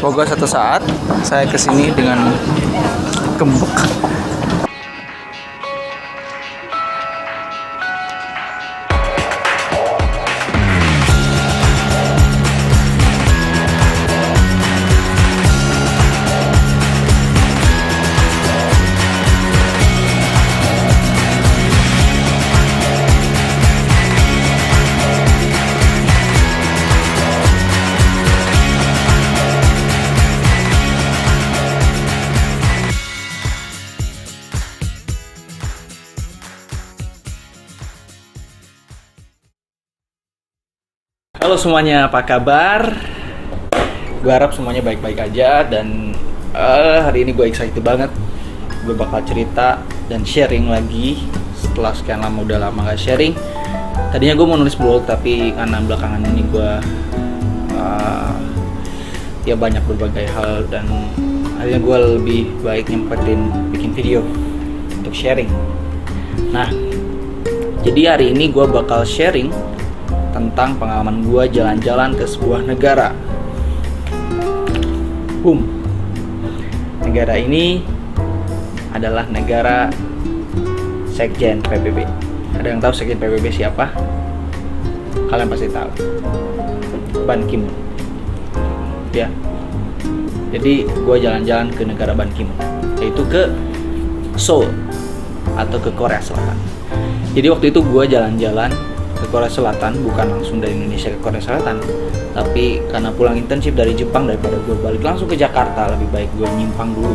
Semoga satu saat saya kesini dengan gembok. Halo semuanya, apa kabar? Gue harap semuanya baik-baik aja dan hari ini gue excited banget. Gue bakal cerita dan sharing lagi setelah sekian lama, udah lama gak sharing. Tadinya gue mau nulis blog tapi karena belakangan ini gue ya banyak berbagai hal dan akhirnya gue lebih baik nyempetin bikin video untuk sharing. Nah, jadi hari ini gue bakal sharing tentang pengalaman gue jalan-jalan ke sebuah negara. Negara ini adalah negara Sekjen PBB. Ada yang tahu Sekjen PBB siapa? Kalian pasti tahu. Ban Ki-moon. Ya. Jadi gue jalan-jalan ke negara Ban Ki-moon, yaitu ke Seoul atau ke Korea Selatan. Jadi waktu itu gue jalan-jalan ke Korea Selatan, bukan langsung dari Indonesia ke Korea Selatan, tapi karena pulang internship dari Jepang, daripada gue balik langsung ke Jakarta, lebih baik gue nyimpang dulu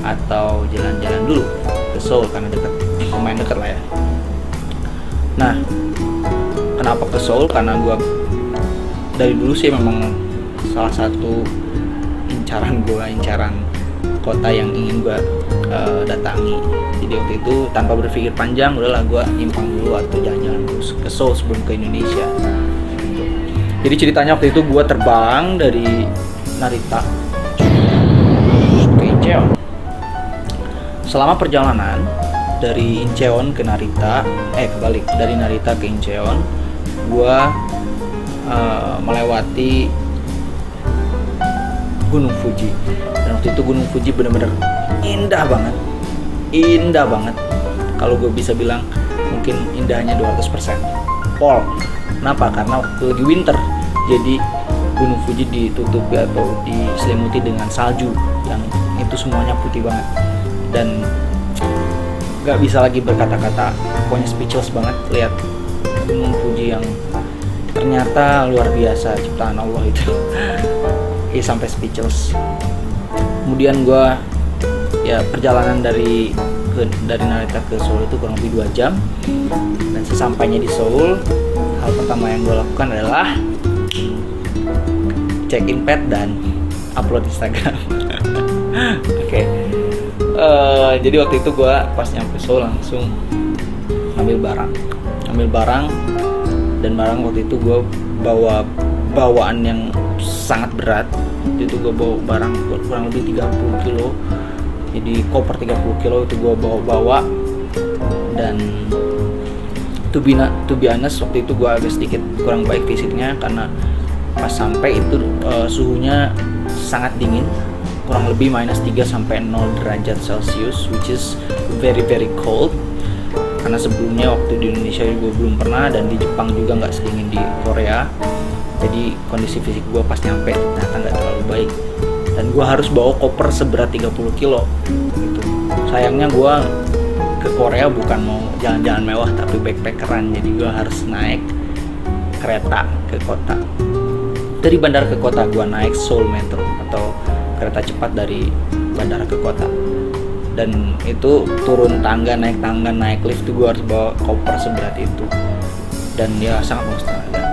atau jalan-jalan dulu ke Seoul karena deket, lumayan deket lah ya. Nah, kenapa ke Seoul? Karena gue dari dulu sih memang salah satu incaran kota yang ingin gue datangi. Jadi waktu itu tanpa berpikir panjang, udahlah gue nyimpang dulu atau jalan-jalan ke Seoul sebelum ke Indonesia. Jadi ceritanya waktu itu gue terbang dari Narita ke Incheon. Selama perjalanan dari Incheon ke Narita, dari Narita ke Incheon, gue melewati Gunung Fuji. Dan waktu itu Gunung Fuji benar-benar indah banget. Kalau gue bisa bilang mungkin indahnya 200%. Pol. Kenapa? Karena waktu lagi winter, jadi Gunung Fuji ditutupi atau diselimuti dengan salju yang itu semuanya putih banget. Dan gak bisa lagi berkata-kata, pokoknya speechless banget lihat Gunung Fuji yang ternyata luar biasa ciptaan Allah itu. Sampai speechless. Kemudian gue perjalanan dari Narita ke Seoul itu kurang lebih 2 jam. Dan sesampainya di Seoul, hal pertama yang gue lakukan adalah check-in pad dan upload Instagram. Oke. Jadi waktu itu gue pas nyampe Seoul langsung ambil barang dan barang waktu itu gue bawa bawaan yang sangat berat. Waktu itu gue bawa barang kurang lebih 30 kilo. Jadi koper 30 kilo itu gue bawa. Dan to be honest, waktu itu gue agak sedikit kurang baik fisiknya karena pas sampai itu suhunya sangat dingin, kurang lebih minus 3 sampai 0 derajat Celcius, which is very very cold. Karena sebelumnya waktu di Indonesia gue belum pernah, dan di Jepang juga nggak sedingin di Korea. Jadi kondisi fisik gue pas nyampe ternyata nggak terlalu baik. Dan gue harus bawa koper seberat 30 kilo gitu. Sayangnya gue ke Korea bukan mau jalan-jalan mewah tapi backpackeran. Jadi gue harus naik kereta ke kota. Dari bandara ke kota gue naik Seoul Metro atau kereta cepat dari bandara ke kota. Dan itu turun tangga, naik lift tuh gue harus bawa koper seberat itu. Dan ya sangat mengusahakan.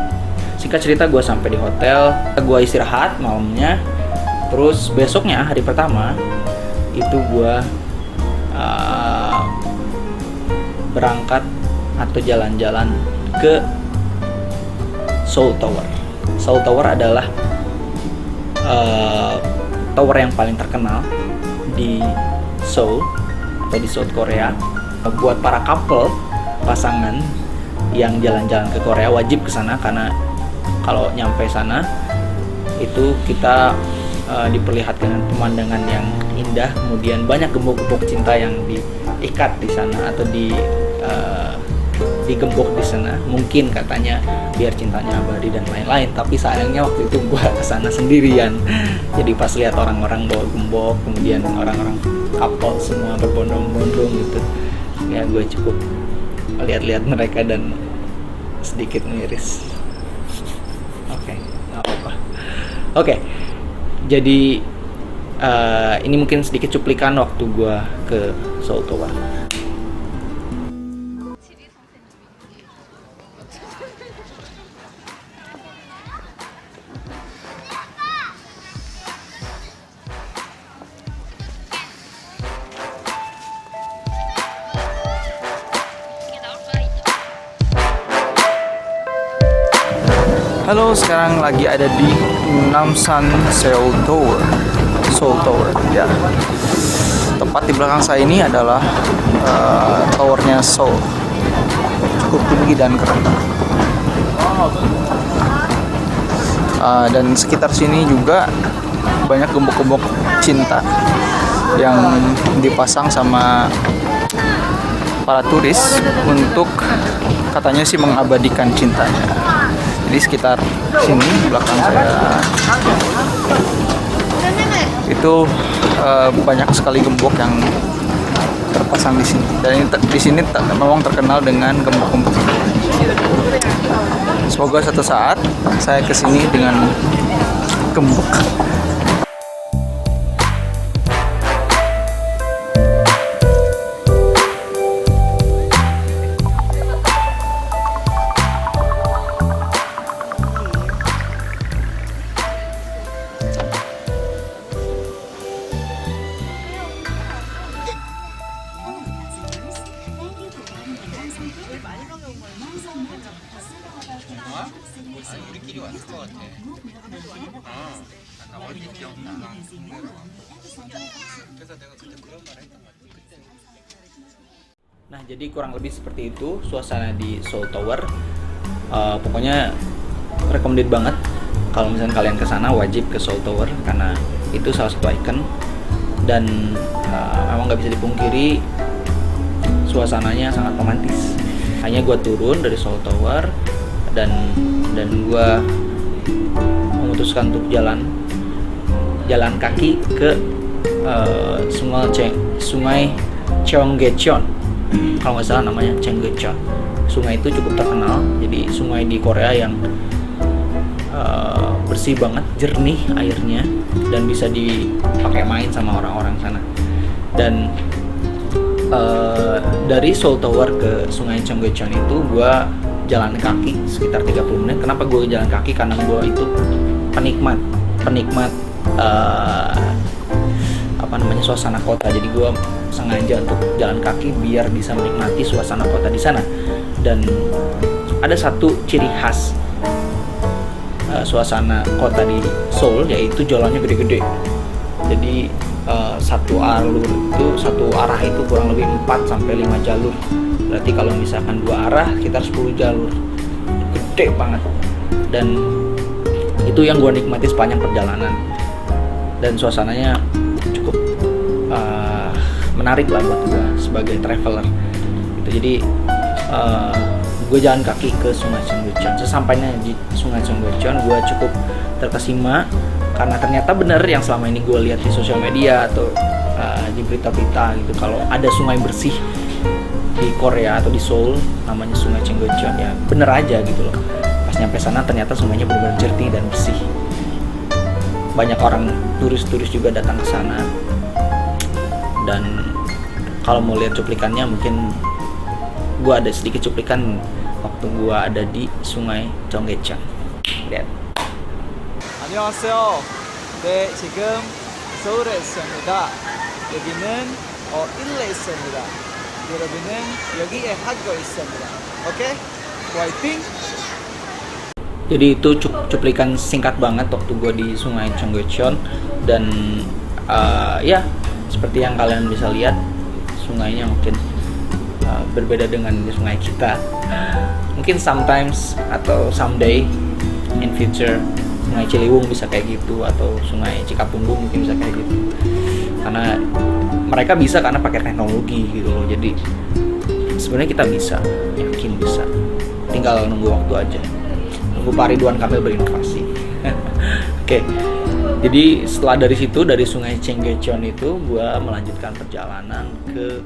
Singkat cerita, gue sampai di hotel, gue istirahat malamnya. Terus besoknya hari pertama itu gue berangkat atau jalan-jalan ke Seoul Tower. Seoul Tower adalah tower yang paling terkenal di Seoul atau di South Korea. Buat para couple, pasangan yang jalan-jalan ke Korea wajib ke sana, karena kalau nyampe sana itu kita diperlihatkan dengan pemandangan yang indah, kemudian banyak gembok-gembok cinta yang diikat di sana atau digembok di sana, mungkin katanya biar cintanya abadi dan lain-lain. Tapi sayangnya waktu itu gue kesana sendirian, jadi pas lihat orang-orang bawa gembok, kemudian orang-orang couple semua berbondong-bondong gitu, ya gue cukup lihat-lihat mereka dan sedikit miris. Oke, nggak apa-apa. Oke, jadi ini mungkin sedikit cuplikan waktu gue ke Seoul Tower. Halo, sekarang lagi ada di Namsan Seoul Tower. Ya. Tepat di belakang saya ini adalah towernya Seoul. Cukup tinggi dan keren. Dan sekitar sini juga banyak gembok-gembok cinta yang dipasang sama para turis untuk katanya sih mengabadikan cintanya. Jadi sekitar sini belakang saya itu banyak sekali gembok yang terpasang di sini. Dan di sini memang terkenal dengan gembok-gembok. Semoga suatu saat saya kesini dengan gembok. Nah, jadi kurang lebih seperti itu suasana di Seoul Tower. Pokoknya recommended banget kalau misalnya kalian ke sana, wajib ke Seoul Tower karena itu salah satu ikon dan memang nggak bisa dipungkiri suasananya sangat romantis. Hanya gue turun dari Seoul Tower dan gue memutuskan untuk jalan kaki ke sungai Cheonggyecheon, kalau nggak salah namanya Cheonggyecheon. Sungai itu cukup terkenal, jadi sungai di Korea yang bersih banget, jernih airnya dan bisa dipakai main sama orang-orang sana. Dan dari Seoul Tower ke sungai Cheonggyecheon itu gue jalan kaki sekitar 30 menit. Kenapa gue jalan kaki? Karena gue itu penikmat suasana kota. Jadi gue sengaja untuk jalan kaki biar bisa menikmati suasana kota di sana. Dan ada satu ciri khas suasana kota di Seoul, yaitu jalannya gede-gede. Jadi satu arah itu kurang lebih 4 sampai 5 jalur. Berarti kalau misalkan 2 arah sekitar 10 jalur. Gede banget. Dan itu yang gue nikmati sepanjang perjalanan. Dan suasananya cukup menarik lah buat gue sebagai traveler gitu. Jadi gue jalan kaki ke Sungai Cheonggyecheon. Sesampainya di Sungai Cheonggyecheon, gue cukup terkesima karena ternyata bener yang selama ini gue lihat di sosial media atau di berita-berita gitu, kalau ada sungai bersih di Korea atau di Seoul namanya Sungai Cheonggyecheon, ya bener aja gitu loh. Pas nyampe sana ternyata sungainya benar-benar jernih dan bersih. Banyak orang turis-turis juga datang ke sana. Dan kalau mau lihat cuplikannya, mungkin gue ada sedikit cuplikan waktu gue ada di Sungai Cheonggyecheon. Lihat. 안녕하세요. 네, 지금 서울에 있습니다. 여기는 일레 있습니다. 여러분은 여기에 하고 있습니다. 오케이? 화이팅! Jadi itu cuplikan singkat banget waktu gue di Sungai Cheonggyecheon. Dan ya seperti yang kalian bisa lihat, sungainya mungkin berbeda dengan sungai kita. Mungkin sometimes atau someday in future Sungai Ciliwung bisa kayak gitu, atau Sungai Cikapundung mungkin bisa kayak gitu. Karena mereka bisa karena pakai teknologi gitu loh. Jadi sebenarnya kita bisa, yakin bisa. Tinggal nunggu waktu aja. Nunggu Pak Ridwan Kamil berinovasi. Oke. Jadi setelah dari situ, dari Sungai Cenggecheon itu gue melanjutkan perjalanan ke